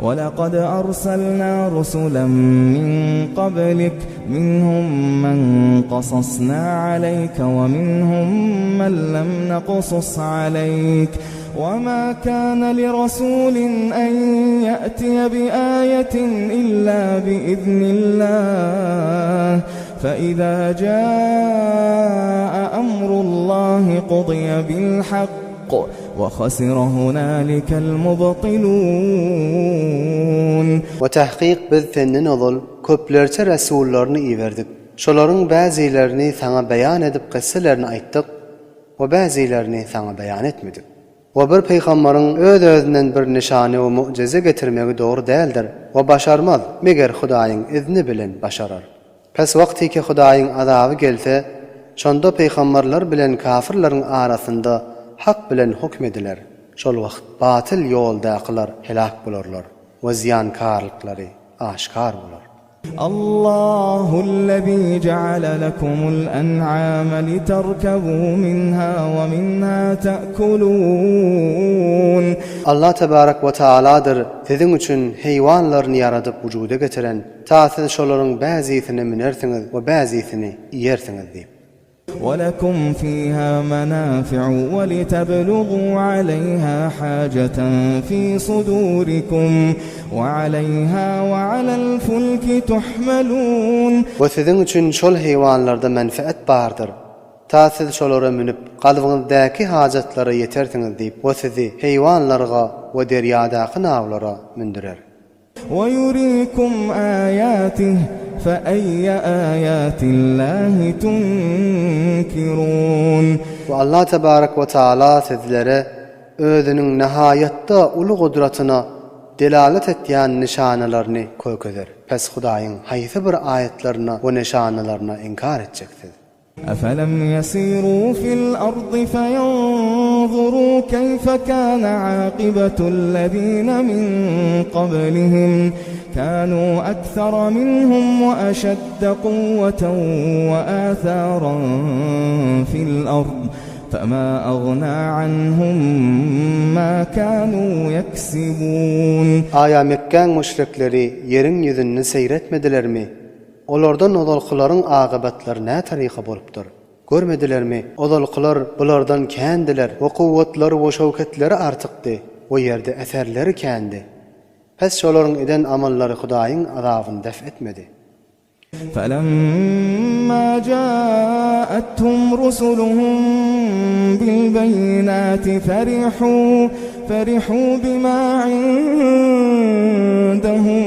ولقد أرسلنا رسلا من قبلك منهم من قصصنا عليك ومنهم من لم نقصص عليك وما كان لرسول أن يأتي بآية إلا بإذن الله فإذا جاء أمر الله قضي بالحق وخسر هنالك المبطلون. وتحقيق bizden ol köplerçe rasullarını iverdik. Şoların bazılarını sana beyan edip kısselerini ayttık ve bazılarını sana beyan etmedik. Ve bir peygamberin öz-özünden bir nişane ve mucize getirmegi doğru değildir ve başarmaz meger Hudaýyň izni bilen başarar. Pes wagty ki Hudaýyň azaby gelse, şonda peygamberler bilen kafirlerin arasında hak bilen hukmediler. Şol wagt batyl ýoldakylar helak bolarlar we ziyankarlyklary aşkar bolar. Allahu'llezî ceale lekumul en'âme literkebû minhâ ve minhâ te'kulûn. Allah tebarek ve Teala'dır sizin üçün heyvanlarını yaradıp vücuda getiren, ta siz şolaryň bäzisini minersiňiz we bäzisini ýersiňiz diýip. وَلَكُمْ فِيهَا مَنَافِعُ وَلِتَبْلُغُوا عَلَيْهَا حَاجَةً فِي صُدُورِكُمْ وَعَلَيْهَا وَعَلَى الْفُلْكِ تُحْمَلُونَ. Ve sizin üçün şol heyvanlarda menfaat bardır. Ta siz şolara minip galbyňyzdäki hajatlary ýetersiňiz diýip, we sizi heyvanlarga we deryadaky nawlara mindirer. وَيُرِيكُمْ آيَاتِهِ فَأَيَّ آيَاتِ اللّٰهِ تُنْكِرُونَ. Ve Allah tebarek ve Teala sizlere özünün nihayetde ulu gudratyna delalet etýän nişanalaryny köýkezer. Pes Hudaýyň haýsy bir ayetlerini we nişanalaryna inkar etjeksiniz. أَفَلَمْ يَسِيرُوا فِي الْأَرْضِ فَيَنْظُرُوا كَيْفَ كَانَ عَاقِبَةُ الَّذِينَ مِنْ قَبْلِهِمْ كَانُوا أَكْثَرَ مِنْهُمْ وَأَشَدَّ قُوَّةً وَآثَارًا فِي الْأَرْضِ فَمَا أَغْنَى عَنْهُمْ مَا كَانُوا يَكْسِبُونَ. Aya Mekkan müşrikleri yerin yüzünü seyretmedilermi? Olardan odalkylaryň agybatlary nä taryka bolupdyr? Görmedilermi? Odalkylar bulardan kendiler we kuwwatlary we şowketleri artykdy we ýerde eserleri kendi. Pes şolaryň eden amallary Hudaýyň azabyny def etmedi. فَلَمَّا جَاءَتْهُمْ رُسُلُهُم بِالْبَيِّنَاتِ فَرِحُوا بِمَا عِندَهُم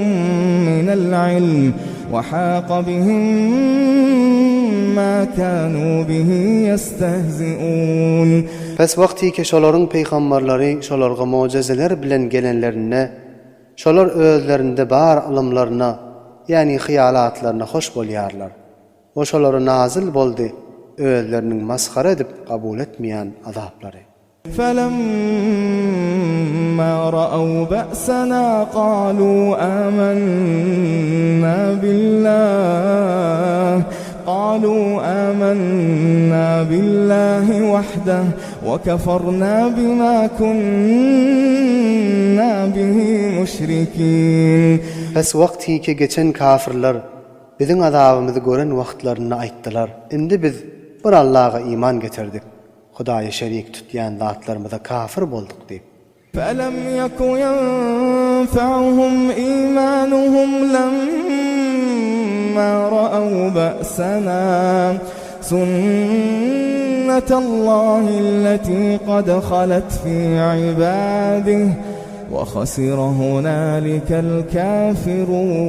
مِّنَ الْعِلْمِ وَحَاقَ بِهِم مَّا كَانُوا بِهِ يَسْتَهْزِئُونَ. Pes wagty ki şolaryň peýgamberleri şolarga mojezeler bilen gelenlerine, şolar özlerinde bar alymlaryna, ýani hyýalatlaryna hoş bolýarlar. O şolary nazil boldy özleriniň maskara edip kabul etmeýän azaplary. فَلَمَّا رَأَوْا بَأْسَنَا قَالُوا آمَنَّا بِاللَّهِ وَحْدَهُ وَكَفَرْنَا بِمَا كُنَّا بِهِ مُشْرِكِينَ. Pes wagty ki geçen kafirler biziň azabymyzy gören wagtlaryny aýtdylar. Indi biz bir Allah'a iman getirdik. Hudaýa şerik tutýan zatlarymyza kafir boldyk diýip. فَلَمْ يَكُ يَنفَعُهُمْ إِيمَانُهُمْ لَمَّا رَأَوْا بَأْسَنَا سُنَّةَ اللَّهِ الَّتِي قَدْ خَلَتْ فِي عِبَادِهِ وَخَسِرَ هُنَالِكَ الْكَافِرُونَ.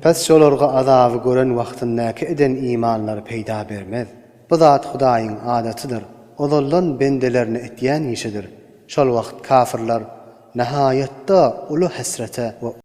Pes şolarga azaby gören wagtyndaky eden imanlary peýda bermez. Bu zat Hudaýyň adatydyr. Olallan bendelerini etýän işidir. Şol wagt kafirler nihayetde ulu hasrete ve